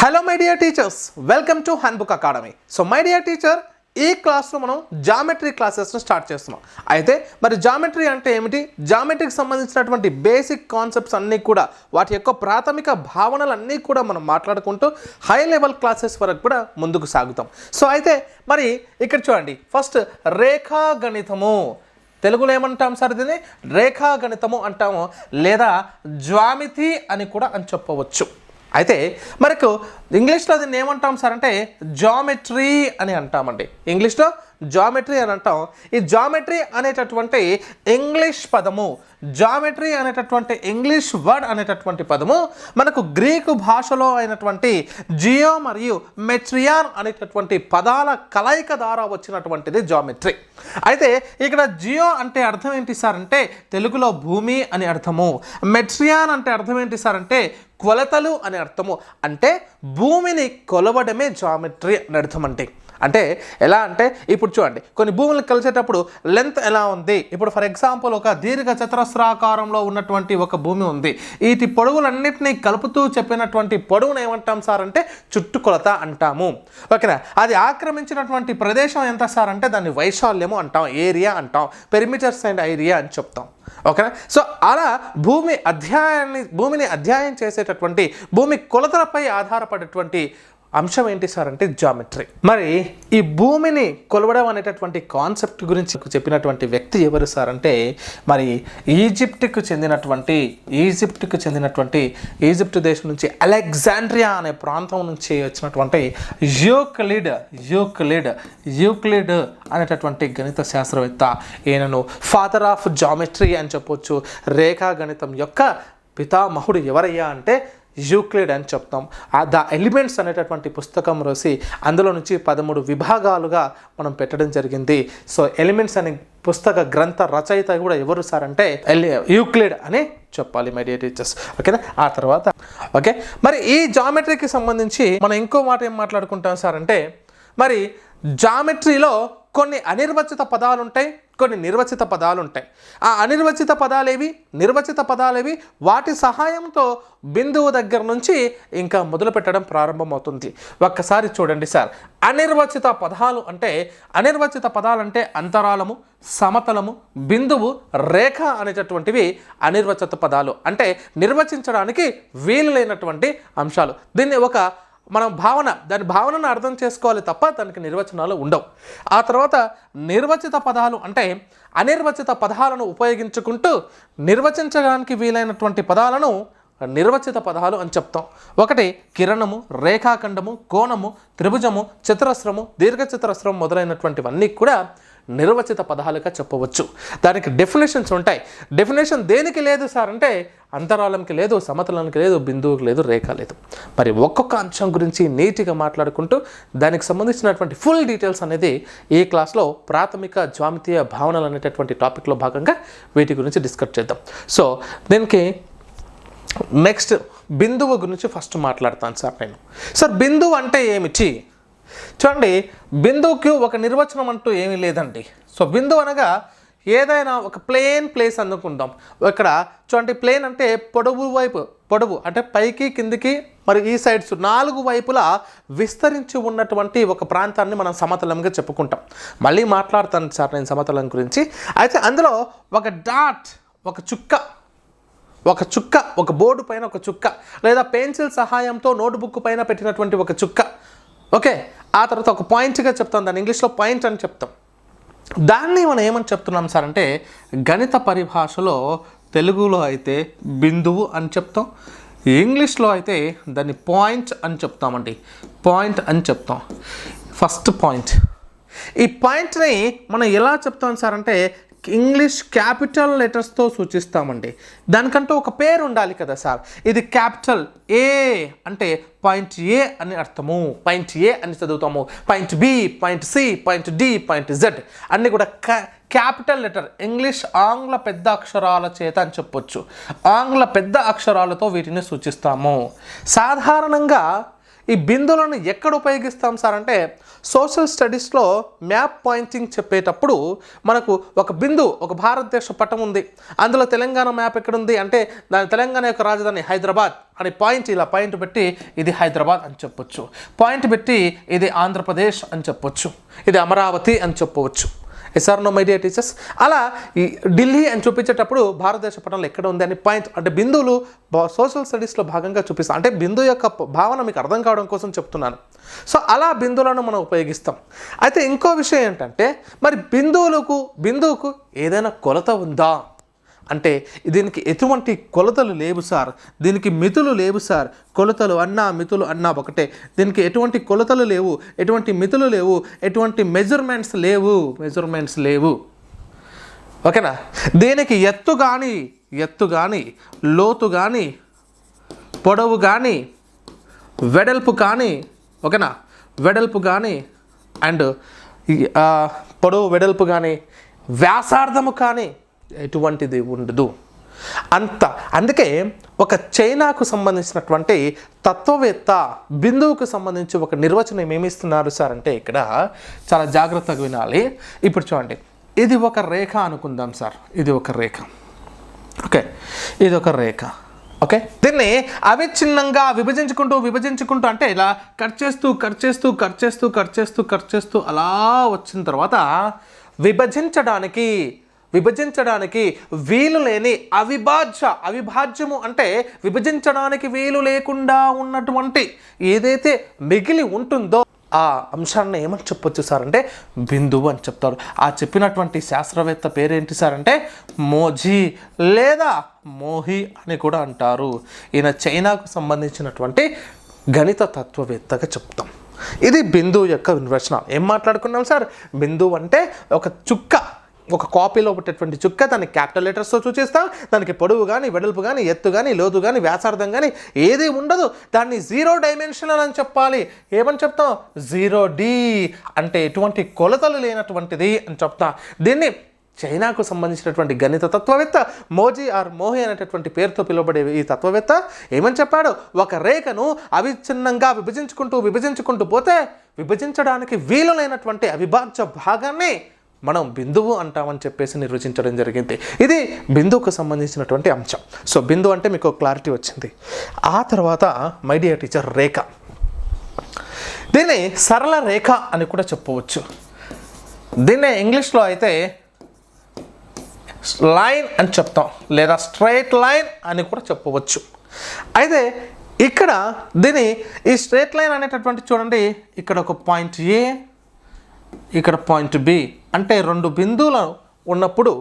Hello my dear teachers, welcome to handbook academy. So my dear teacher, ఈ క్లాస్లో మనం geometry క్లాసెస్ను start చేస్తున్నాం. అయితే మరి జామెట్రీ అంటే ఏమిటి, జామెట్రీకి సంబంధించినటువంటి బేసిక్ కాన్సెప్ట్స్ అన్నీ కూడా, వాటి యొక్క ప్రాథమిక భావనలన్నీ కూడా మనం మాట్లాడుకుంటూ హై లెవెల్ క్లాసెస్ వరకు కూడా ముందుకు సాగుతాం. సో అయితే మరి ఇక్కడ చూడండి, ఫస్ట్ రేఖాగణితము, తెలుగులో ఏమంటాం సార్ దీన్ని? రేఖాగణితము అంటాము, లేదా జ్యామితి అని కూడా అని చెప్పవచ్చు. అయితే మనకు ఇంగ్లీష్లో దీన్ని ఏమంటాం సార్ అంటే జామెట్రీ అని అంటామండి. ఇంగ్లీష్లో జామెట్రీ అని అంటాం. ఈ జామెట్రీ అనేటటువంటి ఇంగ్లీష్ పదము, జామెట్రీ అనేటటువంటి ఇంగ్లీష్ వర్డ్ అనేటటువంటి పదము మనకు గ్రీకు భాషలో అయినటువంటి జియో మరియు మెట్రియాన్ అనేటటువంటి పదాల కలయిక ద్వారా వచ్చినటువంటిది జామెట్రీ. అయితే ఇక్కడ జియో అంటే అర్థం ఏంటి సార్ అంటే తెలుగులో భూమి అని అర్థము. మెట్రియాన్ అంటే అర్థం ఏంటి సార్ అంటే కొలతలు అని అర్థము. అంటే భూమిని కొలవడమే జామెట్రీ అని అర్థం. అంటే ఎలా అంటే ఇప్పుడు చూడండి, కొన్ని భూములను కలిసేటప్పుడు లెంత్ ఎలా ఉంది. ఇప్పుడు ఫర్ ఎగ్జాంపుల్ ఒక దీర్ఘ చతురస్రాకారంలో ఉన్నటువంటి ఒక భూమి ఉంది. వీటి పొడవులన్నింటినీ కలుపుతూ చెప్పినటువంటి పొడవును ఏమంటాం సార్ అంటే చుట్టుకొలత అంటాము. ఓకేనా? అది ఆక్రమించినటువంటి ప్రదేశం ఎంత సార్ అంటే దాన్ని వైశాల్యము అంటాం, ఏరియా అంటాం, పెరిమీటర్స్ అండ్ ఏరియా అని చెప్తాం. ఓకేనా? సో అలా భూమిని అధ్యయనం చేసేటటువంటి భూమి కొలతలపై ఆధారపడేటువంటి అంశం ఏంటి సార్ అంటే జామెట్రీ. మరి ఈ భూమిని కొలవడం అనేటటువంటి కాన్సెప్ట్ గురించి చెప్పినటువంటి వ్యక్తి ఎవరు సార్ అంటే మరి ఈజిప్ట్కు చెందినటువంటి ఈజిప్ట్ దేశం నుంచి అలెగ్జాండ్రియా అనే ప్రాంతం నుంచి వచ్చినటువంటి యూక్లిడ్ అనేటటువంటి గణిత శాస్త్రవేత్త. ఈయనను ఫాదర్ ఆఫ్ జామెట్రీ అని చెప్పొచ్చు. రేఖా గణితం యొక్క పితామహుడు ఎవరయ్యా అంటే యూక్లిడ్ అని చెప్తాం. ద ఎలిమెంట్స్ అనేటటువంటి పుస్తకం రాసి అందులో నుంచి 13 విభాగాలుగా మనం పెట్టడం జరిగింది. సో ఎలిమెంట్స్ అనే పుస్తక గ్రంథ రచయిత కూడా ఎవరు సార్ అంటే యూక్లిడ్ అని చెప్పాలి మై డియర్ టీచర్స్. ఓకేనా? ఆ తర్వాత ఓకే, మరి ఈ జామెట్రీకి సంబంధించి మనం ఇంకో మాట ఏం మాట్లాడుకుంటాం సార్ అంటే మరి జామెట్రీలో కొన్ని అనిర్వచిత పదాలు ఉంటాయి, కొన్ని నిర్వచిత పదాలు ఉంటాయి. ఆ అనిర్వచిత పదాలేవి, నిర్వచిత పదాలేవి, వాటి సహాయంతో బిందువు దగ్గర నుంచి ఇంకా మొదలు పెట్టడం ప్రారంభమవుతుంది. ఒక్కసారి చూడండి సార్, అనిర్వచిత పదాలు అంటే అంతరాలము, సమతలము, బిందువు, రేఖ అనేటటువంటివి అనిర్వచిత పదాలు. అంటే నిర్వచించడానికి వీలు లేనటువంటి అంశాలు. దీన్ని మనం దాని భావనను అర్థం చేసుకోవాలి తప్ప దానికి నిర్వచనాలు ఉండవు. ఆ తర్వాత నిర్వచిత పదాలు అంటే అనిర్వచిత పదాలను ఉపయోగించుకుంటూ నిర్వచించడానికి వీలైనటువంటి పదాలను నిర్వచిత పదాలు అని చెప్తాం. ఒకటి కిరణము, రేఖాఖండము, కోణము, త్రిభుజము, చతురస్రము, దీర్ఘచతురస్రం మొదలైనటువంటివన్నీ కూడా నిర్వచిత పదాలుగా చెప్పవచ్చు. దానికి డెఫినేషన్స్ ఉంటాయి. డెఫినేషన్ దేనికి లేదు సార్ అంటే అంతరాలంకి లేదు, సమతలానికి లేదు, బిందువుకి లేదు, రేఖ లేదు. మరి ఒక్కొక్క అంశం గురించి నీట్గా మాట్లాడుకుంటూ దానికి సంబంధించినటువంటి ఫుల్ డీటెయిల్స్ అనేది ఈ క్లాస్లో ప్రాథమిక జ్యామితీయ భావనలు అనేటటువంటి టాపిక్లో భాగంగా వీటి గురించి డిస్కస్ చేద్దాం. సో దీనికి నెక్స్ట్ బిందువు గురించి ఫస్ట్ మాట్లాడతాను సార్ నేను. సార్ బిందువు అంటే ఏమిటి? చూడండి, బిందువుకి ఒక నిర్వచనం అంటూ ఏమీ లేదండి. సో బిందువు అనగా ఏదైనా ఒక ప్లేన్ ప్లేస్ అనుకుందాం. ఇక్కడ చూడండి, ప్లేన్ అంటే పొడవు అంటే పైకి కిందికి మరి ఈ సైడ్స్ 4 వైపులా విస్తరించి ఉన్నటువంటి ఒక ప్రాంతాన్ని మనం సమతలంగా చెప్పుకుంటాం. మళ్ళీ మాట్లాడతాను సార్ నేను సమతలం గురించి. అయితే అందులో ఒక డాట్, ఒక చుక్క, ఒక బోర్డు పైన ఒక చుక్క, లేదా పెన్సిల్ సహాయంతో నోట్బుక్ పైన పెట్టినటువంటి ఒక చుక్క. ఓకే, ఆ తర్వాత ఒక పాయింట్గా చెప్తాం, దాన్ని ఇంగ్లీష్లో పాయింట్ అని చెప్తాం. దాన్ని మనం ఏమని చెప్తున్నాం సార్ అంటే గణిత పరిభాషలో తెలుగులో అయితే బిందువు అని చెప్తాం, ఇంగ్లీష్లో అయితే దాన్ని పాయింట్ అని చెప్తామండి. పాయింట్ అని చెప్తాం. First point. ఈ పాయింట్ని మనం ఎలా చెప్తాం సార్ అంటే ఇంగ్లీష్ క్యాపిటల్ లెటర్స్తో సూచిస్తామండి. దానికంటూ ఒక పేరు ఉండాలి కదా సార్. ఇది క్యాపిటల్ ఏ అంటే పాయింట్ ఏ అని అర్థము, పాయింట్ ఏ అని చదువుతాము. Point B, point C, point D, point Z అన్నీ కూడా క్యాపిటల్ లెటర్, ఇంగ్లీష్ ఆంగ్ల పెద్ద అక్షరాల చేత అని చెప్పొచ్చు. ఆంగ్ల పెద్ద అక్షరాలతో వీటిని సూచిస్తాము. సాధారణంగా ఈ బిందువులను ఎక్కడ ఉపయోగిస్తాం సార్ అంటే సోషల్ స్టడీస్లో మ్యాప్ పాయింటింగ్ చెప్పేటప్పుడు మనకు ఒక బిందువు, ఒక భారతదేశ పటం ఉంది, అందులో తెలంగాణ మ్యాప్ ఎక్కడుంది అంటే దాని తెలంగాణ యొక్క రాజధాని హైదరాబాద్ అని పాయింట్, ఇలా పాయింట్ పెట్టి ఇది హైదరాబాద్ అని చెప్పొచ్చు, పాయింట్ పెట్టి ఇది ఆంధ్రప్రదేశ్ అని చెప్పొచ్చు, ఇది అమరావతి అని చెప్పవచ్చు. Yes or no my dear teachers. అలా ఈ ఢిల్లీ అని చూపించేటప్పుడు భారతదేశ పటంలో ఎక్కడ ఉంది అని పాయింట్ అంటే బిందువులు సోషల్ స్టడీస్లో భాగంగా చూపిస్తాం. అంటే బిందువు యొక్క భావన మీకు అర్థం కావడం కోసం చెప్తున్నాను. సో అలా బిందువులను మనం ఉపయోగిస్తాం. అయితే ఇంకో విషయం ఏంటంటే మరి బిందువుకు ఏదైనా కొలత ఉందా అంటే దీనికి ఎటువంటి కొలతలు లేవు సార్, దీనికి మితులు లేవు సార్. కొలతలు అన్నా మితులు అన్నా ఒకటే. దీనికి ఎటువంటి కొలతలు లేవు, ఎటువంటి మితులు లేవు, ఎటువంటి మెజర్మెంట్స్ లేవు. ఓకేనా. దీనికి ఎత్తు కానీ లోతు కానీ పొడవు కానీ వెడల్పు కానీ, ఓకేనా, వెడల్పు కానీ అండ్ పొడవు వెడల్పు కానీ వ్యాసార్థము కానీ ఎటువంటిది ఉండదు. అందుకే ఒక చైనాకు సంబంధించినటువంటి తత్వవేత్త బిందువుకు సంబంధించి ఒక నిర్వచనం ఏమిస్తున్నారు సార్ అంటే ఇక్కడ చాలా జాగ్రత్తగా వినాలి. ఇప్పుడు చూడండి, ఇది ఒక రేఖ అనుకుందాం సార్, ఇది ఒక రేఖ. ఓకే, ఇది ఒక రేఖ. ఓకే, దీన్ని అవిచ్ఛిన్నంగా విభజించుకుంటూ అంటే ఇలా కట్ చేస్తూ అలా వచ్చిన తర్వాత విభజించడానికి వీలు లేని అవిభాజ్యము అంటే విభజించడానికి వీలు లేకుండా ఉన్నటువంటి ఏదైతే మిగిలి ఉంటుందో ఆ అంశాన్ని ఏమని చెప్పొచ్చు సార్ అంటే బిందువు అని చెప్తారు. ఆ చెప్పినటువంటి శాస్త్రవేత్త పేరేంటి సార్ అంటే మోజీ లేదా మోహి అని కూడా అంటారు. ఈయన చైనాకు సంబంధించినటువంటి గణిత తత్వవేత్తగా చెప్తాం. ఇది బిందువు యొక్క నిర్వచనం. ఏం మాట్లాడుకున్నాం సార్? బిందువు అంటే ఒక చుక్క, ఒక కాపీలో పెట్టేటువంటి చుక్క, దాన్ని క్యాపిటల్ లెటర్స్తో సూచిస్తాం. దానికి పొడవు కానీ వెడల్పు కానీ ఎత్తు కానీ లోతు కానీ వ్యాసార్థం కానీ ఏది ఉండదు. దాన్ని 0 డైమెన్షనల్ అని చెప్పాలి. ఏమని చెప్తాం? 0D అంటే ఎటువంటి కొలతలు లేనటువంటిది అని చెప్తాం. దీన్ని చైనాకు సంబంధించినటువంటి గణిత తత్వవేత్త మోహి అనేటటువంటి పేరుతో పిలువబడే ఈ తత్వవేత్త ఏమని చెప్పాడు? ఒక రేఖను అవిచ్ఛిన్నంగా విభజించుకుంటూ పోతే విభజించడానికి వీలు లేనటువంటి అవిభాజ్య భాగాన్ని మనం బిందువు అంటామని చెప్పేసి నిర్వచించడం జరిగింది. ఇది బిందువుకు సంబంధించినటువంటి అంశం. సో బిందువు అంటే మీకు క్లారిటీ వచ్చింది. ఆ తర్వాత మై డియర్ టీచర్ రేఖ, దీన్ని సరళ రేఖ అని కూడా చెప్పవచ్చు. దీన్నే ఇంగ్లీష్లో అయితే లైన్ అని చెప్తాం, లేదా స్ట్రైట్ లైన్ అని కూడా చెప్పవచ్చు. అయితే ఇక్కడ ఈ స్ట్రైట్ లైన్ అనేటటువంటి చూడండి, ఇక్కడ ఒక పాయింట్ ఏ, ఇక్కడ పాయింట్ బి అంటే 2 బిందువులు ఉన్నప్పుడు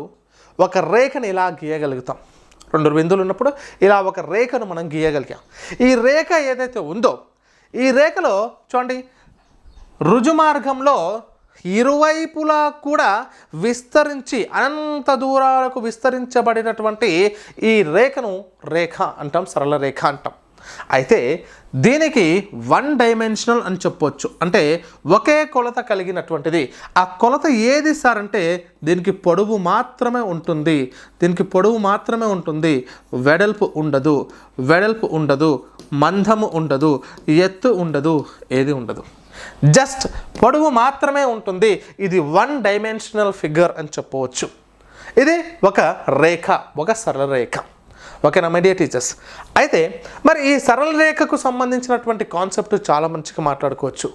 ఒక రేఖను ఇలా గీయగలుగుతాం. 2 బిందువులు ఉన్నప్పుడు ఇలా ఒక రేఖను మనం గీయగలిగాం. ఈ రేఖ ఏదైతే ఉందో ఈ రేఖలో చూడండి, రుజుమార్గంలో ఇరువైపులా కూడా విస్తరించి అనంత దూరాలకు విస్తరించబడినటువంటి ఈ రేఖను రేఖ అంటాం, సరళ రేఖ అంటాం. అయితే దీనికి 1 డైమెన్షనల్ అని చెప్పొచ్చు. అంటే ఒకే కొలత కలిగినటువంటిది. ఆ కొలత ఏది సార్ అంటే దీనికి పొడవు మాత్రమే ఉంటుంది, వెడల్పు ఉండదు, మందము ఉండదు, ఎత్తు ఉండదు, ఏది ఉండదు. జస్ట్ పొడవు మాత్రమే ఉంటుంది. ఇది 1 డైమెన్షనల్ ఫిగర్ అని చెప్పవచ్చు. ఇది ఒక రేఖ, ఒక సరళ రేఖ. ఓకేనా మై డియర్ టీచర్స్. అయితే మరి ఈ సరళ రేఖకు సంబంధించినటువంటి కాన్సెప్ట్ చాలా మంచిగా మాట్లాడుకోవచ్చు.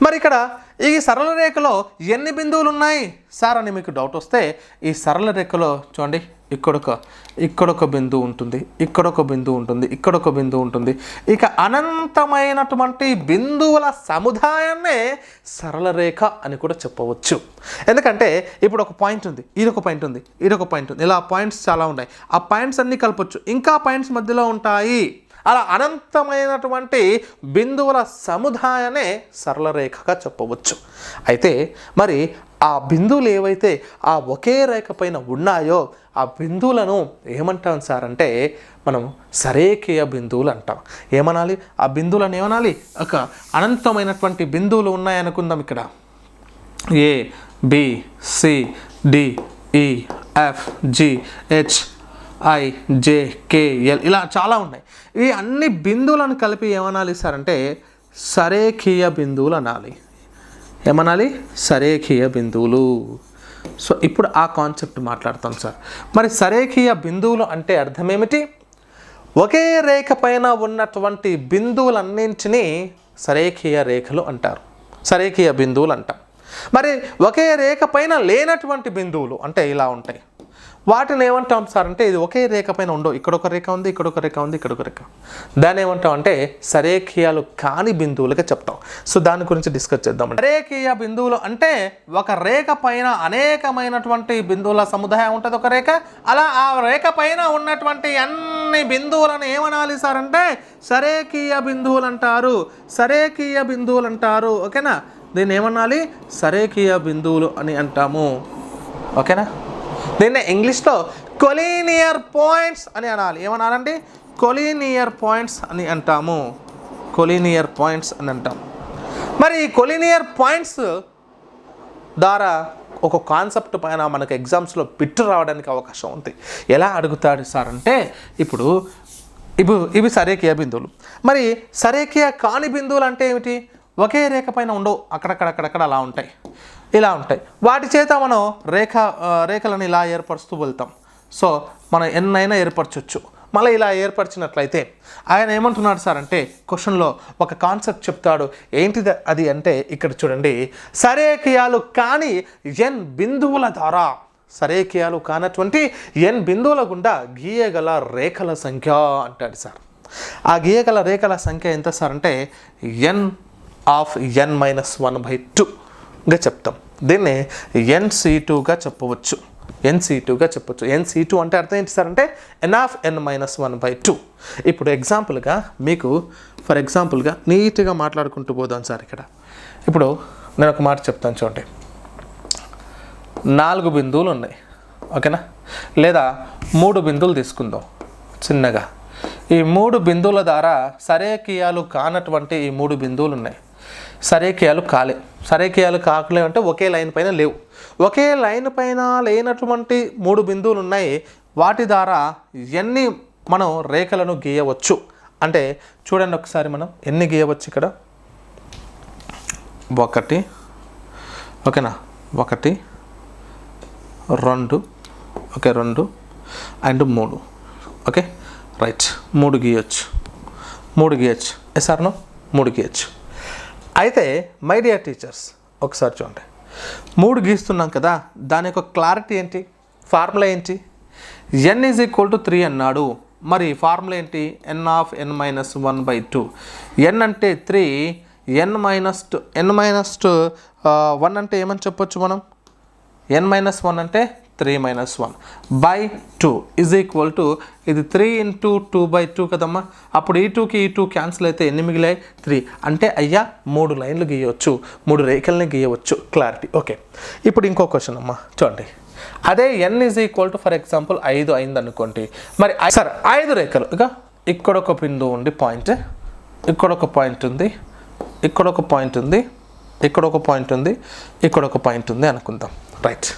మరి ఇక్కడ ఈ సరళ రేఖలో ఎన్ని బిందువులు ఉన్నాయి సార్ అని మీకు డౌట్ వస్తే, ఈ సరళ రేఖలో చూడండి, ఇక్కడొక బిందువు ఉంటుంది, ఇక్కడొక బిందువు ఉంటుంది. ఇక అనంతమైనటువంటి బిందువుల సముదాయాన్నే సరళ రేఖ అని కూడా చెప్పవచ్చు. ఎందుకంటే ఇప్పుడు ఒక పాయింట్ ఉంది, ఇదొక పాయింట్ ఉంది, ఇలా పాయింట్స్ చాలా ఉన్నాయి. ఆ పాయింట్స్ అన్నీ కలపొచ్చు, ఇంకా పాయింట్స్ మధ్యలో ఉంటాయి. అలా అనంతమైనటువంటి బిందువుల సముదాయాన్నే సరళ రేఖగా చెప్పవచ్చు. అయితే మరి ఆ బిందువులు ఏవైతే ఆ ఒకే రేఖ పైన ఉన్నాయో ఆ బిందువులను ఏమంటాం సార్ అంటే మనం సరేఖీయ బిందువులు అంటాం. ఏమనాలి? ఆ బిందువులను ఏమనాలి? ఒక అనంతమైనటువంటి బిందువులు ఉన్నాయనుకుందాం. ఇక్కడ ఏ, బి, సి, డి, ఈ, F, G, H, I, J, K, L ఇలా చాలా ఉన్నాయి. ఈ అన్ని బిందువులను కలిపి ఏమనాలి సార్ అంటే సరేఖీయ బిందువులు అనాలి. ఏమనాలి? సరేఖీయ బిందువులు. సో ఇప్పుడు ఆ కాన్సెప్ట్ మాట్లాడతాం సార్. మరి సరేఖీయ బిందువులు అంటే అర్థం ఏమిటి? ఒకే రేఖ పైన ఉన్నటువంటి బిందువులన్నింటినీ సరేఖీయ రేఖలు అంటారు, సరేఖీయ బిందువులు అంటాం. మరి ఒకే రేఖ పైన లేనటువంటి బిందువులు అంటే ఇలా ఉంటాయి, వాటిని ఏమంటాం సార్ అంటే ఇది ఒకే రేఖ పైన ఉండవు, ఇక్కడ ఒక రేఖ ఉంది, ఇక్కడ ఒక రేఖ ఉంది, ఇక్కడ ఒక రేఖ, దాన్ని ఏమంటాం అంటే సరేఖీయాలు కాని బిందువులుగా చెప్తాం. సో దాని గురించి డిస్కస్ చేద్దాం. సరేఖీయ బిందువులు అంటే ఒక రేఖ పైన అనేకమైనటువంటి బిందువుల సముదాయం ఉంటుంది ఒక రేఖ, అలా ఆ రేఖ పైన ఉన్నటువంటి అన్ని బిందువులను ఏమనాలి సార్ అంటే సరేఖీయ బిందువులు అంటారు, సరేఖీయ బిందువులు అంటారు. ఓకేనా? దీన్ని ఏమనాలి? సరేఖీయ బిందువులు అని అంటాము. ఓకేనా? దీన్ని ఇంగ్లీష్లో కొలీనియర్ పాయింట్స్ అని అనాలి. ఏమనాలండి? కొలీనియర్ పాయింట్స్ అని అంటాము, కొలీనియర్ పాయింట్స్ అని అంటాం. మరి ఈ కొలీనియర్ పాయింట్స్ ద్వారా ఒక కాన్సెప్ట్ పైన మనకు ఎగ్జామ్స్లో బిట్టు రావడానికి అవకాశం ఉంది. ఎలా అడుగుతాడు సార్ అంటే ఇప్పుడు ఇవి సరేఖీయ బిందువులు. మరి సరేఖీయ కాని బిందువులు అంటే ఏమిటి? ఒకే రేఖ పైన ఉండవు, అక్కడక్కడ అలా ఉంటాయి, ఇలా ఉంటాయి. వాటి చేత మనం రేఖలను ఇలా ఏర్పరుస్తూ వెళ్తాం. సో మనం ఎన్నైనా ఏర్పరచవచ్చు. మళ్ళీ ఇలా ఏర్పరిచినట్లయితే ఆయన ఏమంటున్నాడు సార్ అంటే క్వశ్చన్లో ఒక కాన్సెప్ట్ చెప్తాడు. ఏంటిది అది అంటే ఇక్కడ చూడండి, సరేఖీయాలు కాని n బిందువుల ద్వారా, సరేఖీయాలు కానటువంటి n బిందువుల గుండా గీయగల రేఖల సంఖ్య అంటాడు సార్. ఆ గీయగల రేఖల సంఖ్య ఎంత సార్ అంటే n(n-1/2)గా చెప్తాం. దీన్ని NC2గా చెప్పవచ్చు, NC2గా చెప్పవచ్చు. NC2 అంటే అర్థం ఏంటి సార్ అంటే n(n-1/2). ఇప్పుడు ఎగ్జాంపుల్గా మీకు ఫర్ ఎగ్జాంపుల్గా నీట్గా మాట్లాడుకుంటూ పోదాం సార్. ఇక్కడ ఇప్పుడు నేను ఒక మాట చెప్తాను చూడండి, 4 బిందువులు ఉన్నాయి. ఓకేనా? లేదా 3 బిందువులు తీసుకుందాం చిన్నగా. ఈ 3 బిందువుల ద్వారా సరేఖీయాలు కానటువంటి ఈ 3 బిందువులు ఉన్నాయి. సరేఖీయాలు కాకలే అంటే ఒకే లైన్ పైన లేవు. ఒకే లైన్ పైన లేనటువంటి 3 బిందువులు ఉన్నాయి. వాటి ద్వారా ఎన్ని మనం రేఖలను గీయవచ్చు అంటే చూడండి ఒకసారి, మనం ఎన్ని గీయవచ్చు ఇక్కడ? 1, ఓకేనా, 1, 2, ఓకే, 2 అండ్ 3. Okay, right, 3 గీయచ్చు, 3 గీయచ్చు. ఎస్ఆర్నో 3 గీయచ్చు. అయితే మై డియర్ టీచర్స్ ఒకసారి చూడండి, 3 గీస్తున్నాం కదా, దాని యొక్క క్లారిటీ ఏంటి? ఫార్ములా ఏంటి? n=3 అన్నాడు. మరి ఫార్ములా ఏంటి? n(n-1/2). n అంటే 3, n-1 అంటే ఏమని చెప్పొచ్చు మనం? n-1 అంటే 3-1/2 ఇది 3 × 2/2 కదమ్మా. అప్పుడు ఈ 2కి ఈ 2 క్యాన్సిల్ అయితే ఎన్ని మిగిలాయి? 3. అంటే అయ్యా 3 లైన్లు గీయవచ్చు, 3 రేఖల్ని గీయవచ్చు. క్లారిటీ. ఓకే, ఇప్పుడు ఇంకో క్వశ్చన్ అమ్మా చూడండి. అదే n ఫర్ ఎగ్జాంపుల్ 5 అయింది అనుకోండి. మరి సార్ 5 రేఖలు, ఇక ఇక్కడ ఒక బిందువు ఉండి పాయింట్, ఇక్కడ ఒక పాయింట్ ఉంది, ఇక్కడ ఒక పాయింట్ ఉంది, ఇక్కడ ఒక పాయింట్ ఉంది, ఇక్కడ ఒక పాయింట్ ఉంది అనుకుందాం. రైట్,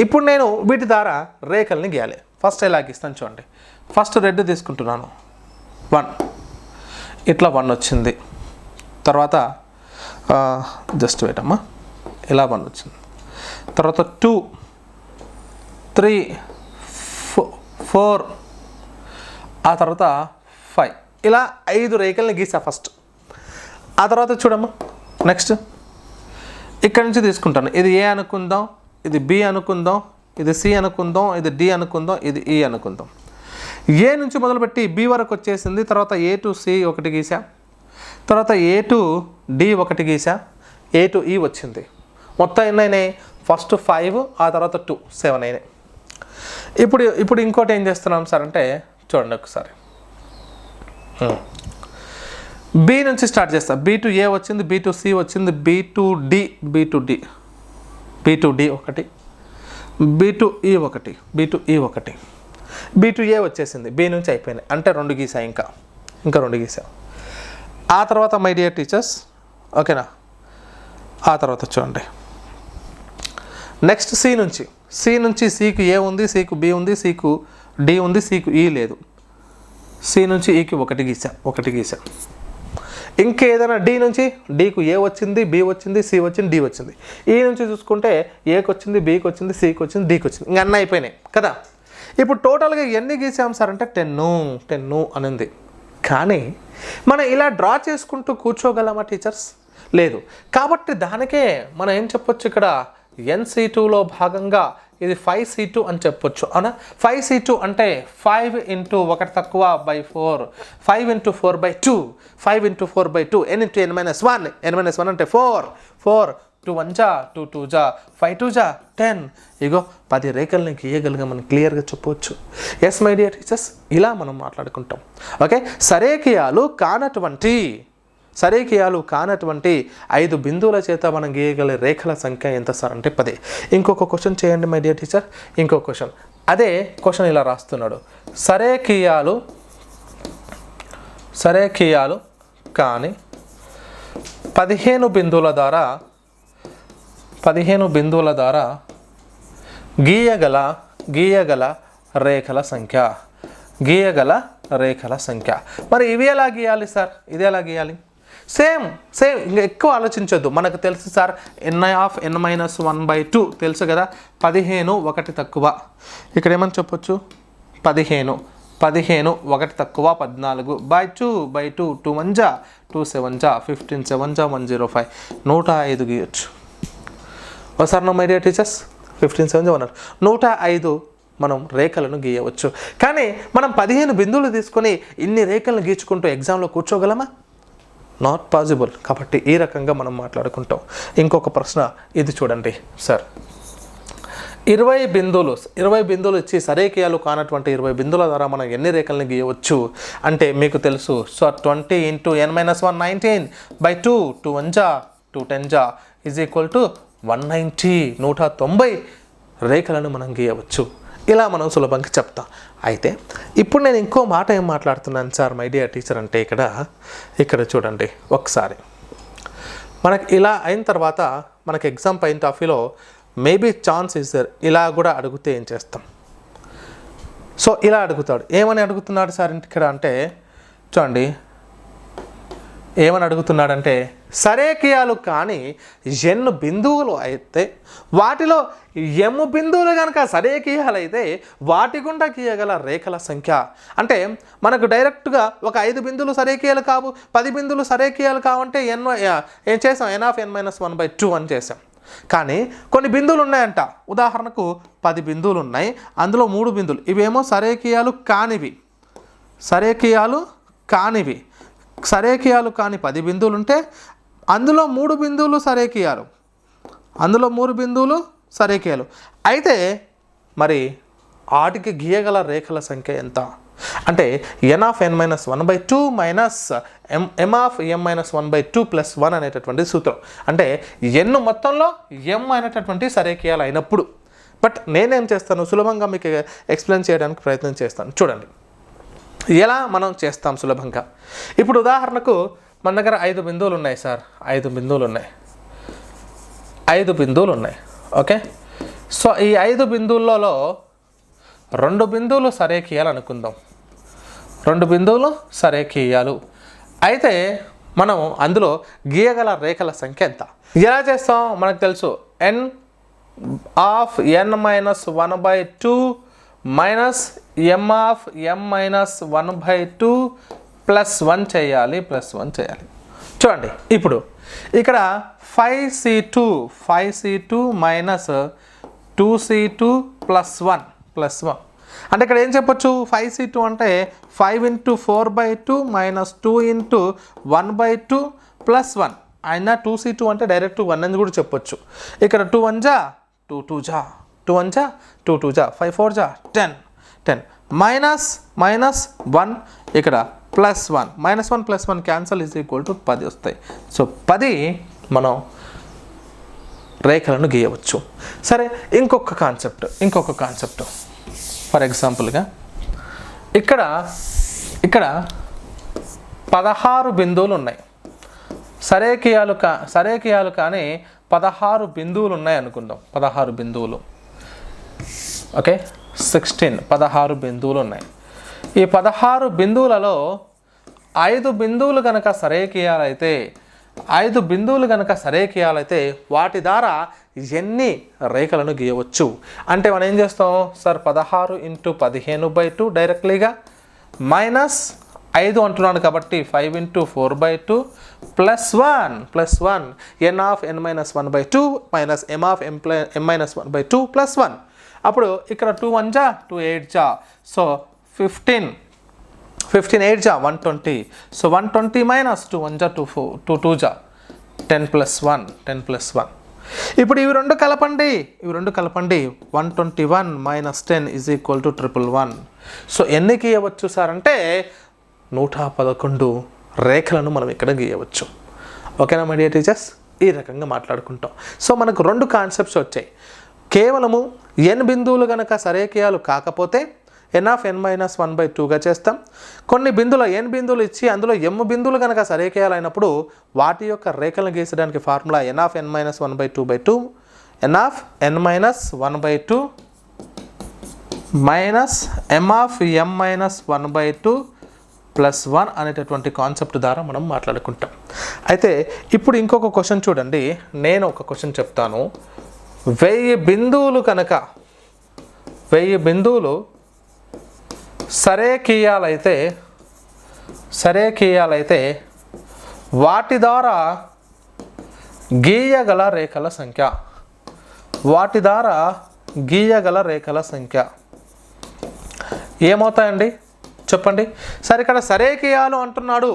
ఇప్పుడు నేను వీటి ద్వారా రేఖల్ని గీయాలి. ఫస్ట్ ఎలా గీస్తాను చూడండి. ఫస్ట్ రెడ్ తీసుకుంటున్నాను, 1, ఇట్లా 1 వచ్చింది. తర్వాత జస్ట్ వెయిట్ అమ్మా, ఇలా 1 వచ్చింది. తర్వాత 2, 3, 4, ఆ తర్వాత 5, ఇలా 5 రేఖల్ని గీసా ఫస్ట్. ఆ తర్వాత చూడమ్మా, నెక్స్ట్ ఇక్కడ నుంచి తీసుకుంటాను. ఇది ఏ అనుకుందాం, ఇది బి అనుకుందాం, ఇది సి అనుకుందాం, ఇది డి అనుకుందాం, ఇది ఈ అనుకుందాం. ఏ నుంచి మొదలుపెట్టి బి వరకు వచ్చేసింది. తర్వాత A to C 1 గీసా, తర్వాత A to D 1 గీసా, A to E వచ్చింది. మొత్తం ఎన్నైనాయి? ఫస్ట్ 5, ఆ తర్వాత 2, 7 అయినాయి. ఇప్పుడు ఇంకోటి ఏం చేస్తున్నాం సార్ అంటే చూడండి ఒకసారి, బి నుంచి స్టార్ట్ చేస్తా. B to A వచ్చింది, B to C వచ్చింది, B to D 1, B to E 1, B to E 1, B to A వచ్చేసింది. B నుంచి అయిపోయినాయి అంటే 2 గీసా, ఇంకా 2 గీసా. ఆ తర్వాత మై డియర్ టీచర్స్ ఓకేనా, ఆ తర్వాత చూడండి నెక్స్ట్ సి నుంచి సికు ఏ ఉంది, సికు బి ఉంది, సికు డి ఉంది, సికు ఈ లేదు. సి నుంచి ఈకి 1 గీసా. ఇంకేదైనా డి నుంచి డీకు ఏ వచ్చింది, బి వచ్చింది, సి వచ్చింది, డి వచ్చింది. ఈ నుంచి చూసుకుంటే ఏకి వచ్చింది, బికి వచ్చింది, సికి వచ్చింది, డికి వచ్చింది. ఇంక అన్నీ అయిపోయినాయి కదా. ఇప్పుడు టోటల్గా ఎన్ని గీసాం సార్ అంటే 10 అని ఉంది. కానీ మనం ఇలా డ్రా చేసుకుంటూ కూర్చోగలమా టీచర్స్? లేదు. కాబట్టి దానికే మనం ఏం చెప్పొచ్చు, ఇక్కడ NC2లో భాగంగా ఇది 5C2 అని చెప్పొచ్చు అవునా. 5C2 అంటే 5 ఇంటూ 1 తక్కువ by 4, 5 into 4 by 2, 5 into 4 by 2, n into n-1, n-1 అంటే 4, 2 1 జా, 2 2 జా, 5 2 జా 10. ఇగో 10 రేఖల్ని గీయగలిగా మనం క్లియర్గా చెప్పవచ్చు. ఎస్ మై డియర్ టీచర్స్, ఇలా మనం మాట్లాడుకుంటాం. ఓకే, సరేకియాలు కానటువంటి 5 బిందువుల చేత మనం గీయగల రేఖల సంఖ్య ఎంత సార్ అంటే 10. ఇంకొక క్వశ్చన్ చేయండి మై డియర్ టీచర్. ఇంకో క్వశ్చన్, అదే క్వశ్చన్ ఇలా రాస్తున్నాడు. సరేకియాలు కానీ 15 బిందువుల ద్వారా గీయగల రేఖల సంఖ్య. మరి ఇవి ఎలా గీయాలి సార్? ఇది ఎలా గీయాలి? సేమ్ ఇంకా ఎక్కువ ఆలోచించొద్దు. మనకు తెలుసు సార్ ni(n-1/2) తెలుసు కదా. 15 1 తక్కువ, ఇక్కడ ఏమని చెప్పొచ్చు, 15 1 తక్కువ 14 బై 2 2 1 జా, 2 7 జా, 15 7 జా 105, 105 గీయొచ్చు. ఒకసారి మై డియర్ టీచర్స్, 15 7 జా 105 మనం రేఖలను గీయవచ్చు. కానీ మనం 15 బిందువులు తీసుకొని ఇన్ని రేఖలను గీచుకుంటూ ఎగ్జామ్లో కూర్చోగలమా? Not possible. కాబట్టి ఈ రకంగా మనం మాట్లాడుకుంటాం. ఇంకొక ప్రశ్న ఇది చూడండి సార్. 20 బిందువులు ఇచ్చి సరేకియాలు కానటువంటి 20 బిందువుల ద్వారా మనం ఎన్ని రేఖలను గీయవచ్చు అంటే మీకు తెలుసు. సో 20 ఇంటూ n-1 19 బై 2, 2 1 జా, 2 10 జా ఈజ్ ఈక్వల్ టు 190, 190 రేఖలను మనం గీయవచ్చు. ఇలా మనం సులభంగా చెప్తాం. అయితే ఇప్పుడు నేను ఇంకో మాట ఏం మాట్లాడుతున్నాను సార్ మై డియర్ టీచర్ అంటే ఇక్కడ చూడండి ఒకసారి. మనకి ఇలా అయిన తర్వాత మనకి ఎగ్జామ్ పాయింట్ ఆఫ్ వ్యూలో మేబీ ఛాన్స్ ఇస్ దేర్, ఇలా కూడా అడిగితే ఏం చేస్తాం? సో ఇలా అడుగుతాడు. ఏమని అడుగుతున్నాడు సార్ ఇక్కడ అంటే చూడండి, ఏమని అడుగుతున్నాడంటే సరేకియాలు కానీ n బిందువులు అయితే వాటిలో m బిందువులు కనుక సరేకియాలు అయితే వాటి గుండా గీయగల రేఖల సంఖ్య. అంటే మనకు డైరెక్ట్గా ఒక 5 బిందువులు సరేకియాలు కావు, 10 బిందువులు సరేకియాలు కావంటే ఏం చేసాం, n(n-1/2) అని చేసాం. కానీ కొన్ని బిందువులు ఉన్నాయంట. ఉదాహరణకు 10 బిందువులు ఉన్నాయి, అందులో 3 బిందువులు ఇవేమో సరేకియాలు కాని 10 బిందువులు ఉంటే అందులో 3 బిందువులు సరేకియాలు అయితే మరి వాటికి గీయగల రేఖల సంఖ్య ఎంత అంటే n(n-1/2) మైనస్ m(m)(n-1/2) ప్లస్ 1 అనేటటువంటి సూత్రం. అంటే n మొత్తంలో m అనేటటువంటి సరేకియాలు అయినప్పుడు. బట్ నేనేం చేస్తాను, సులభంగా మీకు ఎక్స్ప్లెయిన్ చేయడానికి ప్రయత్నం చేస్తాను. చూడండి ఎలా మనం చేస్తాం సులభంగా. ఇప్పుడు ఉదాహరణకు మన దగ్గర 5 బిందువులు ఉన్నాయి సార్, 5 బిందువులు ఉన్నాయి. ఓకే, సో ఈ 5 బిందువులలో 2 బిందువులు సరేకియాలు అనుకుందాం. 2 బిందువులు సరేకియాలు అయితే మనం అందులో గీయగల రేఖల సంఖ్య ఎంత? ఎలా చేస్తాం మనకు తెలుసు, n(n-1/2) మైనస్ m(m)(1/2) ప్లస్ 1 చేయాలి. చూడండి ఇప్పుడు ఇక్కడ 5C2 మైనస్ 2C2 ప్లస్ 1 అంటే ఇక్కడ ఏం చెప్పొచ్చు, 5C2 అంటే 5 ఇంటూ 4/2 మైనస్ 2 ఇంటూ 1/2 ప్లస్ 1 అయినా 2C2 అంటే డైరెక్ట్ 1 అని కూడా చెప్పొచ్చు. ఇక్కడ 2 1 జా 2 2 జా 2 1 జా 2 2 జా 5 4 జా 10 మైనస్ 1 ఇక్కడ plus 1 -1 plus 1 cancel is equal to 10 వస్తాయి. సో 10 మనం రేఖలను గీయవచ్చు. సరే, ఇంకొక కాన్సెప్ట్ ఫర్ ఎగ్జాంపుల్గా ఇక్కడ 16 బిందువులు ఉన్నాయి. సరేకియాలు కానీ 16 బిందువులు ఉన్నాయి అనుకుందాం. 16 బిందువులు, ఓకే, 16 బిందువులు ఉన్నాయి. ఈ 16 బిందువులలో 5 బిందువులు కనుక సరేఖీయాలైతే 5 బిందువులు కనుక సరేఖీయాలైతే వాటి ద్వారా ఎన్ని రేఖలను గీయవచ్చు అంటే మనం ఏం చేస్తాం సార్ 16 × 15/2 డైరెక్ట్లీగా మైనస్ 5 అంటున్నాను కాబట్టి 5 × 4/2 +1 n of n - 1/2 minus m of m - 1/2 +1 అప్పుడు ఇక్కడ 2 1 జా 2 8 జా సో 15 8 జా 120 సో 120 - 2 1 జా 2 2 జా 10 + 1 ఇప్పుడు ఇవి రెండు కలపండి 121 - 10 = 111 సో ఎన్ని గీయవచ్చు సార్ అంటే 111 రేఖలను మనం ఇక్కడ గీయవచ్చు ఓకేనా మై డియర్ టీచర్స్ ఈ రకంగా మాట్లాడుకుంటాం సో మనకు రెండు కాన్సెప్ట్స్ వచ్చాయి కేవలము n బిందువులు కనుక సరేఖీయాలు కాకపోతే n of n - 1/2గా చేస్తాం కొన్ని బిందువులు n బిందువులు ఇచ్చి అందులో m బిందువులు కనుక సరేఖీయాలు అయినప్పుడు వాటి యొక్క రేఖలను గీసడానికి formula n of n - 1/2/2 n of n - 1/2 minus m of m - 1/2 +1 అనేటటువంటి కాన్సెప్ట్ ద్వారా మనం మాట్లాడుకుంటాం అయితే ఇప్పుడు ఇంకొక క్వశ్చన్ చూడండి నేను ఒక క్వశ్చన్ చెప్తాను 1000 బిందువులు కనుక 1000 బిందువులు సరేఖీయాలైతే వాటి ద్వారా గీయగల రేఖల సంఖ్య ఏమవుతాయండి చెప్పండి సార్ ఇక్కడ సరేఖీయాలు అంటున్నాడు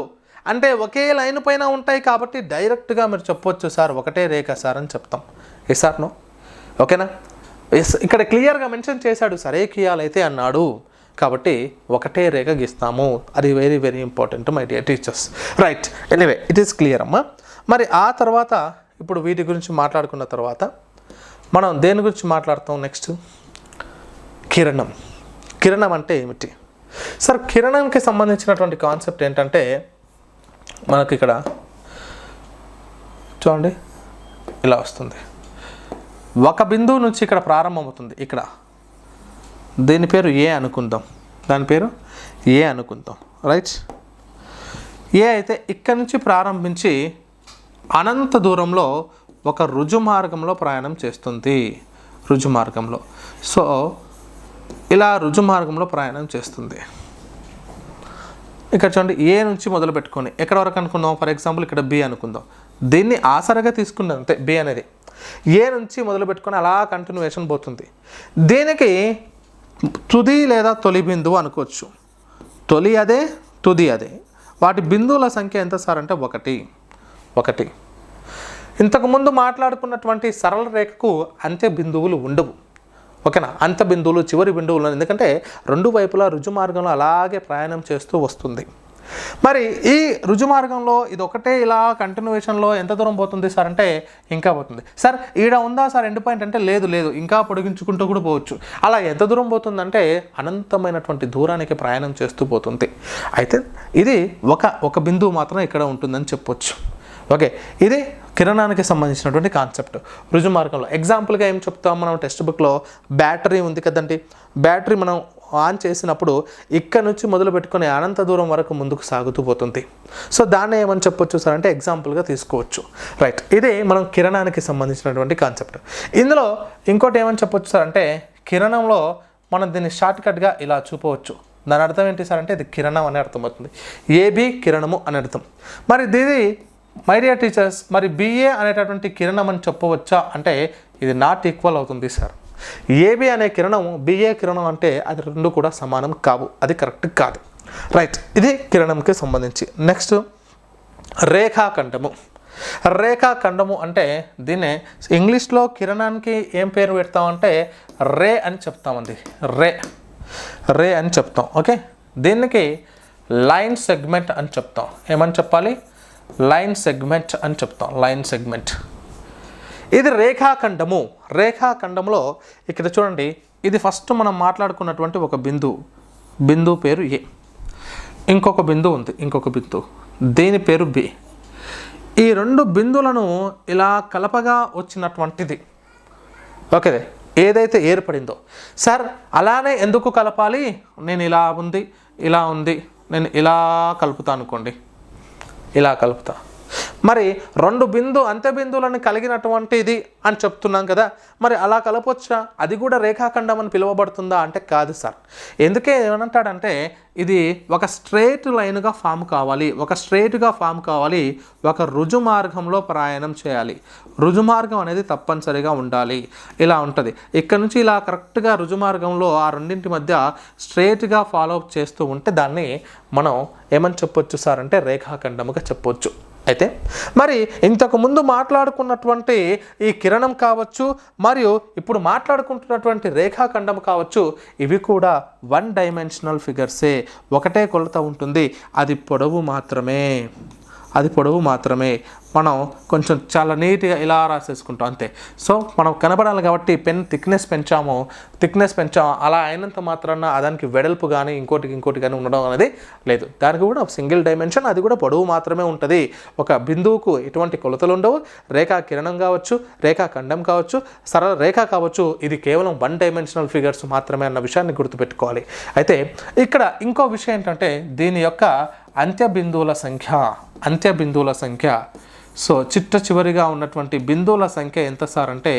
అంటే ఒకే లైన్ పైన ఉంటాయి కాబట్టి డైరెక్ట్గా మీరు చెప్పొచ్చు సార్ ఒకటే రేఖ సార్ అని చెప్తాం ఎస్ ఆర్ నో ఓకేనా ఎస్ ఇక్కడ క్లియర్గా మెన్షన్ చేశాడు సరేఖీయాలైతే అన్నాడు కాబట్టి ఒకటే రేఖ గీస్తాము అది very very important my dear teachers right anyway it is clear అమ్మా మరి ఆ తర్వాత ఇప్పుడు వీటి గురించి మాట్లాడుకున్న తర్వాత మనం దేని గురించి మాట్లాడతాం నెక్స్ట్ కిరణం అంటే ఏమిటి సార్ కిరణానికి సంబంధించినటువంటి కాన్సెప్ట్ ఏంటంటే మనకి ఇక్కడ చూడండి ఇలా వస్తుంది ఒక బిందువు నుంచి ఇక్కడ ప్రారంభమవుతుంది ఇక్కడ దీని పేరు ఏ అనుకుందాం రైట్ ఏ అయితే ఇక్కడ నుంచి ప్రారంభించి అనంత దూరంలో ఒక రుజుమార్గంలో ప్రయాణం చేస్తుంది సో ఇలా రుజుమార్గంలో ప్రయాణం చేస్తుంది ఇక్కడ చూడండి ఏ నుంచి మొదలు పెట్టుకొని ఎక్కడ వరకు అనుకుందాం ఫర్ ఎగ్జాంపుల్ ఇక్కడ బి అనుకుందాం దీన్ని ఆసరగా తీసుకుందాం అంతే బి అనేది ఏ నుంచి మొదలు పెట్టుకొని అలా కంటిన్యూయేషన్ పోతుంది దీనికి తుది లేదా తొలి బిందువు అనుకోవచ్చు తొలి అదే తుది అదే వాటి బిందువుల సంఖ్య ఎంత సార్ అంటే 1 ఇంతకుముందు మాట్లాడుకున్నటువంటి సరళ రేఖకు అంత్య బిందువులు ఉండవు ఓకేనా అంత బిందువులు చివరి బిందువులు ఎందుకంటే రెండు వైపులా రుజుమార్గంలో అలాగే ప్రయాణం చేస్తూ వస్తుంది మరి ఈ రుజుమార్గంలో ఇది ఒకటే ఇలా కంటిన్యూయేషన్లో ఎంత దూరం పోతుంది సార్ అంటే ఇంకా పోతుంది సార్ ఈడ ఉందా సార్ ఎండ్ పాయింట్ అంటే లేదు ఇంకా పొడిగించుకుంటూ కూడా పోవచ్చు అలా ఎంత దూరం పోతుందంటే అనంతమైనటువంటి దూరానికి ప్రయాణం చేస్తూ పోతుంది అయితే ఇది ఒక బిందువు మాత్రం ఇక్కడ ఉంటుందని చెప్పొచ్చు ఓకే ఇది కిరణానికి సంబంధించినటువంటి కాన్సెప్ట్ రుజుమార్గంలో ఎగ్జాంపుల్గా ఏం చెప్తాం మనం టెక్స్ట్ బుక్లో బ్యాటరీ ఉంది కదండి బ్యాటరీ మనం ఆన్ చేసినప్పుడు ఇక్కడ నుంచి మొదలు పెట్టుకొని అనంత దూరం వరకు ముందుకు సాగుతూ పోతుంది సో దాన్ని ఏమని చెప్పొచ్చు సార్ అంటే ఎగ్జాంపుల్గా తీసుకోవచ్చు రైట్ ఇది మనం కిరణానికి సంబంధించినటువంటి కాన్సెప్ట్ ఇందులో ఇంకోటి ఏమని చెప్పొచ్చు సార్ అంటే కిరణంలో మనం దీన్ని షార్ట్కట్గా ఇలా చూపవచ్చు దాని అర్థం ఏంటి సార్ అంటే ఇది కిరణం అనే అర్థం అవుతుంది ఏబి కిరణము అని అర్థం మరి ఇది మై డియర్ టీచర్స్ మరి బిఏ అనేటటువంటి కిరణం అని చెప్పవచ్చా అంటే ఇది నాట్ ఈక్వల్ అవుతుంది సార్ ఏబి అనే కిరణం బిఏ కిరణం అంటే అది రెండు కూడా సమానం కావు అది కరెక్ట్ కాదు రైట్ ఇది కిరణంకి సంబంధించి నెక్స్ట్ రేఖాఖండము అంటే దీన్నే ఇంగ్లీష్లో కిరణానికి ఏం పేరు పెడతామంటే రే అని చెప్తామండి రే అని చెప్తాం ఓకే దీనికి లైన్ సెగ్మెంట్ అని చెప్తాం ఏమని చెప్పాలి లైన్ సెగ్మెంట్ అని చెప్తాం లైన్ సెగ్మెంట్ ఇది రేఖాఖండంలో ఇక్కడ చూడండి ఇది ఫస్ట్ మనం మాట్లాడుకున్నటువంటి ఒక బిందువు పేరు ఏ ఇంకొక బిందువు ఉంది దీని పేరు బి ఈ రెండు బిందువులను ఇలా కలపగా వచ్చినటువంటిది ఓకే ఏదైతే ఏర్పడిందో సార్ అలానే ఎందుకు కలపాలి నేను ఇలా ఉంది నేను ఇలా కలుపుతా అనుకోండి, ఇలా కలుపుతా. మరి రెండు అంత్య బిందువులను కలిగినటువంటిది అని చెప్తున్నాం కదా, మరి అలా కలపొచ్చా? అది కూడా రేఖాఖండం అని పిలువబడుతుందా అంటే కాదు సార్. ఎందుకే ఏమంటాడంటే ఇది ఒక స్ట్రేట్ లైన్గా ఫామ్ కావాలి, ఒక స్ట్రేట్గా ఫామ్ కావాలి, ఒక రుజు మార్గంలో ప్రయాణం చేయాలి. రుజు మార్గం అనేది తప్పనిసరిగా ఉండాలి. ఇలా ఉంటుంది. ఇక్కడ నుంచి ఇలా కరెక్ట్గా రుజు మార్గంలో ఆ రెండింటి మధ్య స్ట్రేట్గా ఫాలో అప్ చేస్తూ ఉంటే దాన్ని మనం ఏమని చెప్పొచ్చు సార్ అంటే రేఖాఖండముగా చెప్పొచ్చు. అయితే మరి ఇంతకుముందు మాట్లాడుకున్నటువంటి ఈ కిరణం కావచ్చు, మరియు ఇప్పుడు మాట్లాడుకుంటున్నటువంటి రేఖాఖండం కావచ్చు, ఇవి కూడా 1 డైమెన్షనల్ ఫిగర్సే. ఒకటే కొలత ఉంటుంది, అది పొడవు మాత్రమే. మనం కొంచెం చాలా నీట్గా ఇలా రాసేసుకుంటాం అంతే. సో మనం కనబడాలి కాబట్టి పెన్ థిక్నెస్ పెంచాము, అలా అయినంత మాత్రాన దానికి వెడల్పు కానీ ఇంకోటి కానీ ఉండడం అనేది లేదు. దానికి కూడా సింగిల్ డైమెన్షన్, అది కూడా పొడవు మాత్రమే ఉంటుంది. ఒక బిందువుకు ఎటువంటి కొలతలు ఉండవు. రేఖా కిరణం కావచ్చు, రేఖాఖండం కావచ్చు, సరళ రేఖ కావచ్చు, ఇది కేవలం 1 డైమెన్షనల్ ఫిగర్స్ మాత్రమే అన్న విషయాన్ని గుర్తుపెట్టుకోవాలి. అయితే ఇక్కడ ఇంకో విషయం ఏంటంటే దీని యొక్క అంత్య బిందువుల సంఖ్య సో చిట్ట చివరిగా ఉన్నటువంటి బిందువుల సంఖ్య ఎంత సార్ అంటే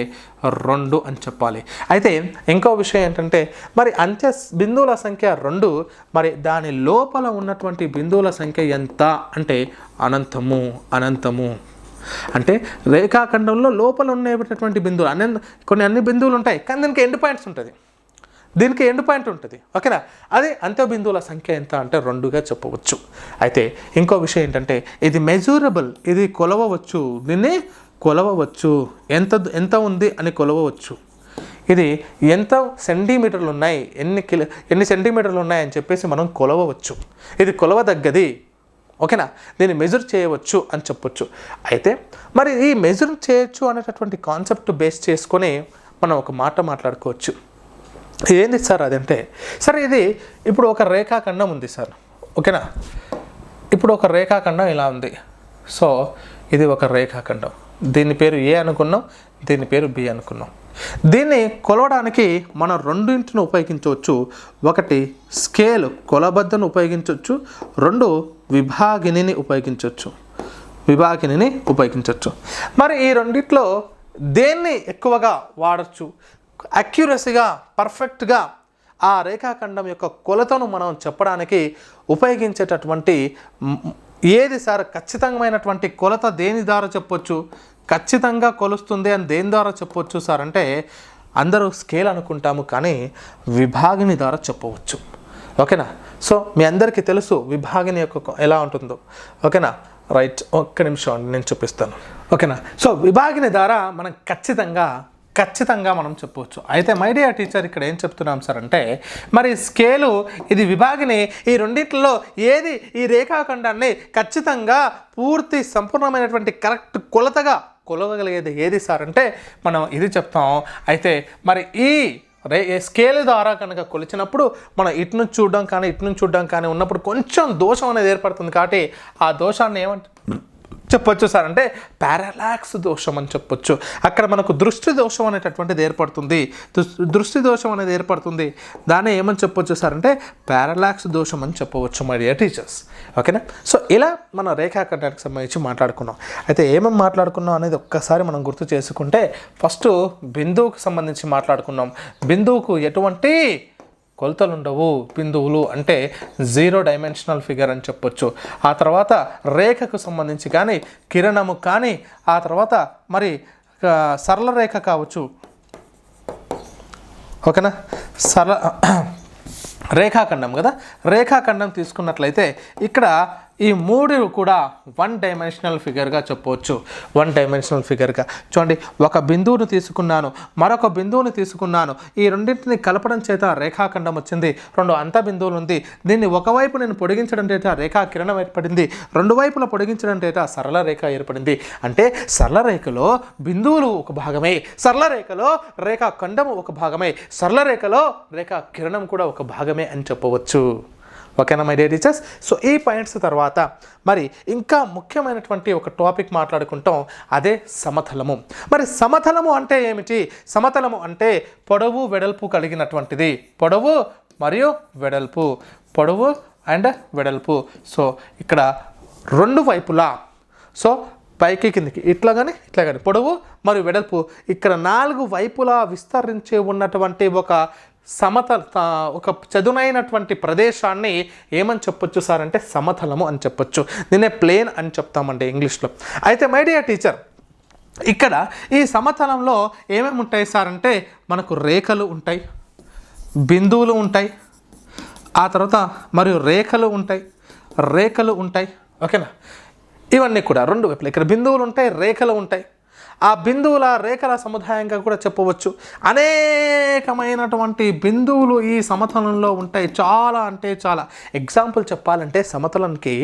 2 అని చెప్పాలి. అయితే ఇంకో విషయం ఏంటంటే మరి అంత్య బిందువుల సంఖ్య 2, మరి దాని లోపల ఉన్నటువంటి బిందువుల సంఖ్య ఎంత అంటే అనంతము. అంటే రేఖాఖండంలో లోపల ఉండేటటువంటి బిందువులు అన్ని బిందువులు ఉంటాయి, కానీ దీనికి ఎండ్ పాయింట్ ఉంటుంది. ఓకేనా? అది అంత్య బిందువుల సంఖ్య ఎంత అంటే 2గా చెప్పవచ్చు. అయితే ఇంకో విషయం ఏంటంటే ఇది మెజూరబుల్, ఇది కొలవవచ్చు. దీన్ని కొలవవచ్చు, ఎంత ఉంది అని కొలవవచ్చు. ఇది ఎంత సెంటీమీటర్లు ఉన్నాయి, ఎన్ని సెంటీమీటర్లు ఉన్నాయి అని చెప్పేసి మనం కొలవవచ్చు. ఇది కొలవదగ్గది. ఓకేనా? దీన్ని మెజర్ చేయవచ్చు అని చెప్పొచ్చు. అయితే మరి ఈ మెజర్ చేయొచ్చు అనేటటువంటి కాన్సెప్ట్ బేస్ చేసుకొని మనం ఒక మాట మాట్లాడుకోవచ్చు. ఏంది సార్ అదంటే, సరే ఇది ఇప్పుడు ఒక రేఖాఖండం ఉంది సార్. ఓకేనా? ఇప్పుడు ఒక రేఖాఖండం ఇలా ఉంది. సో ఇది ఒక రేఖాఖండం, దీని పేరు ఏ అనుకున్నాం, దీని పేరు బి అనుకున్నాం. దీన్ని కొలవడానికి మనం రెండింటిని ఉపయోగించవచ్చు. ఒకటి స్కేల్ కొలబద్దను ఉపయోగించవచ్చు, 2 విభాగినిని ఉపయోగించవచ్చు. మరి ఈ రెండిట్లో దేన్ని ఎక్కువగా వాడచ్చు? అక్యురసీగా, పర్ఫెక్ట్గా ఆ రేఖాఖండం యొక్క కొలతను మనం చెప్పడానికి ఉపయోగించేటటువంటి ఏది సార్? ఖచ్చితమైనటువంటి కొలత దేని ద్వారా చెప్పొచ్చు? ఖచ్చితంగా కొలుస్తుంది అని దేని ద్వారా చెప్పొచ్చు సార్ అంటే అందరూ స్కేల్ అనుకుంటాము, కానీ విభాగిని ద్వారా చెప్పవచ్చు. ఓకేనా? సో మీ అందరికీ తెలుసు విభాగిని యొక్క ఎలా ఉంటుందో. ఓకేనా? రైట్, ఒక్క నిమిషం అండి, నేను చూపిస్తాను. ఓకేనా? సో విభాగిని ద్వారా మనం ఖచ్చితంగా మనం చెప్పవచ్చు. అయితే మై డియర్ టీచర్ ఇక్కడ ఏం చెప్తున్నాం సార్ అంటే మరి స్కేలు, ఇది విభాగిని, ఈ రెండింటిలో ఏది ఈ రేఖాఖండాన్ని ఖచ్చితంగా పూర్తి సంపూర్ణమైనటువంటి కరెక్ట్ కొలతగా కొలవగలిగేది ఏది సార్ అంటే మనం ఇది చెప్తాం. అయితే మరి ఈ స్కేల్ ద్వారా కనుక కొలిచినప్పుడు మనం ఇటు నుంచి చూడడం కానీ ఉన్నప్పుడు కొంచెం దోషం అనేది ఏర్పడుతుంది. కాబట్టి ఆ దోషాన్ని చెప్పొచ్చు సార్ అంటే పారాలాక్స్ దోషం అని చెప్పొచ్చు. అక్కడ మనకు దృష్టి దోషం అనేటటువంటిది ఏర్పడుతుంది. దాన్ని ఏమని చెప్పొచ్చు సార్ అంటే పారాలాక్స్ దోషం అని చెప్పవచ్చు మై డియర్ టీచర్స్. ఓకేనా? సో ఇలా మన రేఖాఖండానికి సంబంధించి మాట్లాడుకున్నాం. అయితే ఏమేమి మాట్లాడుకున్నాం అనేది ఒక్కసారి మనం గుర్తు చేసుకుంటే ఫస్ట్ బిందువుకు సంబంధించి మాట్లాడుకున్నాం. బిందువుకు ఎటువంటి కొలతలు ఉండవు. బిందువులు అంటే 0 డైమెన్షనల్ ఫిగర్ అని చెప్పొచ్చు. ఆ తర్వాత రేఖకు సంబంధించి కానీ, కిరణము కానీ, ఆ తర్వాత మరి సరళ రేఖ కావచ్చు. ఓకేనా? రేఖాఖండం కదా, రేఖాఖండం తీసుకున్నట్లయితే ఇక్కడ ఈ 3 కూడా 1 డైమెన్షనల్ ఫిగర్గా చెప్పవచ్చు. 1 డైమెన్షనల్ ఫిగర్గా చూడండి. ఒక బిందువును తీసుకున్నాను, మరొక బిందువుని తీసుకున్నాను, ఈ రెండింటిని కలపడం చేత రేఖాఖండం వచ్చింది. 2 అంత బిందువులు ఉంది. దీన్ని ఒకవైపు నేను పొడిగించడం చేత రేఖా కిరణం ఏర్పడింది, 2 వైపులా పొడిగించడం చేత సరళ రేఖ ఏర్పడింది. అంటే సరళ రేఖలో బిందువులు ఒక భాగమే, సరళ రేఖలో రేఖాఖండం ఒక భాగమే, సరళ రేఖలో రేఖా కిరణం కూడా ఒక భాగమే అని చెప్పవచ్చు. ఓకేనా మై డియర్ టీచర్స్? సో ఈ పాయింట్స్ తర్వాత మరి ఇంకా ముఖ్యమైనటువంటి ఒక టాపిక్ మాట్లాడుకుంటాం, అదే సమతలము. మరి సమతలము అంటే ఏమిటి? సమతలము అంటే పొడవు వెడల్పు కలిగినటువంటిది. పొడవు మరియు వెడల్పు, పొడవు అండ్ వెడల్పు. సో ఇక్కడ రెండు వైపులా, సో పైకి కిందికి ఇట్లా కానీ పొడవు మరియు వెడల్పు ఇక్కడ 4 వైపులా విస్తరించి ఉన్నటువంటి ఒక ఒక చదునైనటువంటి ప్రదేశాన్ని ఏమని చెప్పొచ్చు సార్ అంటే సమతలము అని చెప్పొచ్చు. దీన్నే ప్లేన్ అని చెప్తామండి ఇంగ్లీష్లో. అయితే మై డియర్ టీచర్, ఇక్కడ ఈ సమతలంలో ఏమేమి ఉంటాయి సార్ అంటే మనకు రేఖలు ఉంటాయి, బిందువులు ఉంటాయి, ఆ తర్వాత మరియు రేఖలు ఉంటాయి. ఓకేనా? ఇవన్నీ కూడా రెండు వైపులు ఇక్కడ బిందువులు ఉంటాయి, రేఖలు ఉంటాయి. ఆ బిందువుల రేఖల సముదాయంగా కూడా చెప్పవచ్చు. అనేకమైనటువంటి బిందువులు ఈ సమతలంలో ఉంటాయి, చాలా అంటే చాలా. ఎగ్జాంపుల్ చెప్పాలంటే సమతలానికి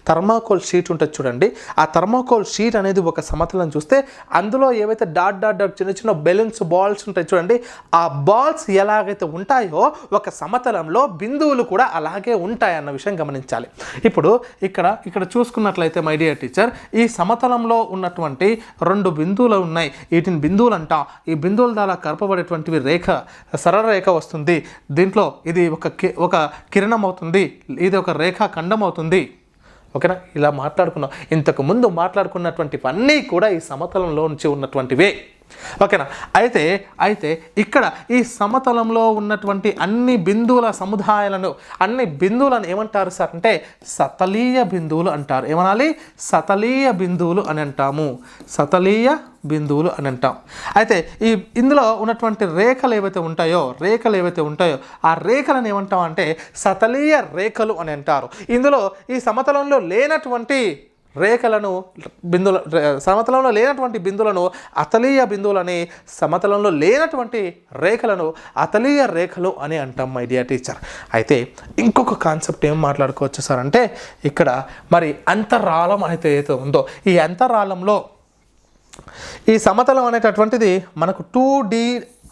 థర్మాకోల్ షీట్ ఉంటుంది చూడండి. ఆ థర్మాకోల్ షీట్ అనేది ఒక సమతలం చూస్తే అందులో ఏవైతే డాట్ చిన్న చిన్న బెలూన్స్ బాల్స్ ఉంటాయి చూడండి. ఆ బాల్స్ ఎలాగైతే ఉంటాయో ఒక సమతలంలో బిందువులు కూడా అలాగే ఉంటాయి అన్న విషయం గమనించాలి. ఇప్పుడు ఇక్కడ చూసుకున్నట్లయితే మై డియర్ టీచర్, ఈ సమతలంలో ఉన్నటువంటి 2 బిందువులు ఉన్నాయి. వీటిని బిందువులు అంటాం. ఈ బిందువుల ద్వారా కలపబడేటువంటివి రేఖ, సరళ రేఖ వస్తుంది. దీంట్లో ఇది ఒక కిరణం అవుతుంది, ఇది ఒక రేఖా ఖండం అవుతుంది. ఓకేనా? ఇలా మాట్లాడుకున్నాం. ఇంతకు ముందు మాట్లాడుకున్నటువంటివన్నీ కూడా ఈ సమతలంలో నుంచి ఉన్నటువంటివే. ఓకేనా? అయితే ఇక్కడ ఈ సమతలంలో ఉన్నటువంటి అన్ని బిందువుల సముదాయాలను, అన్ని బిందువులను ఏమంటారు సార్ అంటే సతలీయ బిందువులు అంటారు. ఏమనాలి? సతలీయ బిందువులు అని అంటాము. సతలీయ బిందువులు అని అంటాం. అయితే ఇందులో ఉన్నటువంటి రేఖలు ఏవైతే ఉంటాయో ఆ రేఖలను ఏమంటాం అంటే సతలీయ రేఖలు అని అంటారు. ఇందులో ఈ సమతలంలో లేనటువంటి సమతలంలో లేనటువంటి బిందువులను అతలీయ బిందువులని, సమతలంలో లేనటువంటి రేఖలను అతలీయ రేఖలు అని అంటాం మై డియర్ టీచర్. అయితే ఇంకొక కాన్సెప్ట్ ఏం మాట్లాడుకోవచ్చు సార్ అంటే ఇక్కడ మరి అంతరాళం అయితే ఏదైతే ఉందో ఈ అంతరాళంలో ఈ సమతలం అనేటటువంటిది మనకు 2D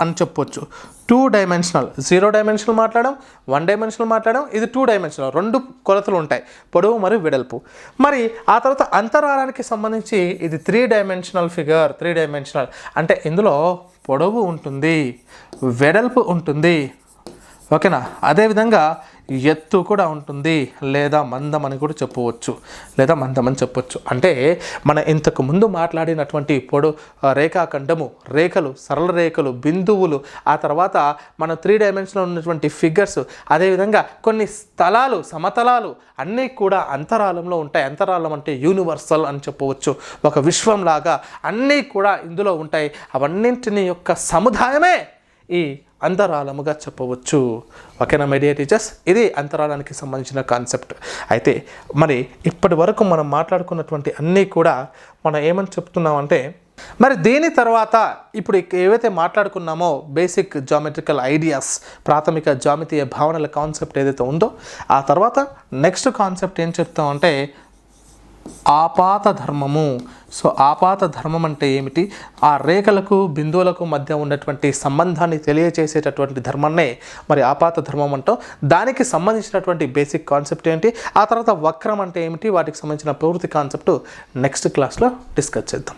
అని చెప్పొచ్చు. 2 డైమెన్షనల్, 0 డైమెన్షనల్ మాట్లాడడం, 1 డైమెన్షనల్ మాట్లాడడం. ఇది 2 డైమెన్షనల్, 2 కొలతలు ఉంటాయి, పొడవు మరియు వెడల్పు. మరి ఆ తర్వాత అంతరాళానికి సంబంధించి ఇది 3 డైమెన్షనల్ ఫిగర్. 3 డైమెన్షనల్ అంటే ఇందులో పొడవు ఉంటుంది, వెడల్పు ఉంటుంది. ఓకేనా? అదేవిధంగా ఎత్తు కూడా ఉంటుంది, లేదా మందం అని కూడా చెప్పవచ్చు, అంటే మన ఇంతకు ముందు మాట్లాడినటువంటి రేఖాఖండము, రేఖలు, సరళ రేఖలు, బిందువులు, ఆ తర్వాత మన 3 డైమెన్షన్లో ఉన్నటువంటి ఫిగర్స్, అదేవిధంగా కొన్ని స్థలాలు, సమతలాలు అన్నీ కూడా అంతరాళంలో ఉంటాయి. అంతరాళం అంటే యూనివర్సల్ అని చెప్పవచ్చు, ఒక విశ్వంలాగా అన్నీ కూడా ఇందులో ఉంటాయి. అవన్నింటిని యొక్క సముదాయమే ఈ అంతరాళముగా చెప్పవచ్చు. ఓకేనా మై డియర్ టీచర్స్? ఇది అంతరాళానికి సంబంధించిన కాన్సెప్ట్. అయితే మరి ఇప్పటి వరకు మనం మాట్లాడుకున్నటువంటి అన్నీ కూడా మనం ఏమని చెప్తున్నామంటే, మరి దీని తర్వాత ఇప్పుడు ఏవైతే మాట్లాడుకున్నామో బేసిక్ జామెట్రికల్ ఐడియాస్, ప్రాథమిక జామితీయ భావనల కాన్సెప్ట్ ఏదైతే ఉందో, ఆ తర్వాత నెక్స్ట్ కాన్సెప్ట్ ఏం చెప్తామంటే ఆపాత ధర్మము. సో ఆపాత ధర్మం అంటే ఏమిటి? ఆ రేఖలకు, బిందువులకు మధ్య ఉన్నటువంటి సంబంధాన్ని తెలియచేసేటటువంటి ధర్మాన్నే మరి ఆపాత ధర్మం అంటాం. దానికి సంబంధించినటువంటి బేసిక్ కాన్సెప్ట్ ఏంటి, ఆ తర్వాత వక్రం అంటే ఏమిటి, వాటికి సంబంధించిన పూర్తి కాన్సెప్ట్ నెక్స్ట్ క్లాస్లో డిస్కస్ చేద్దాం.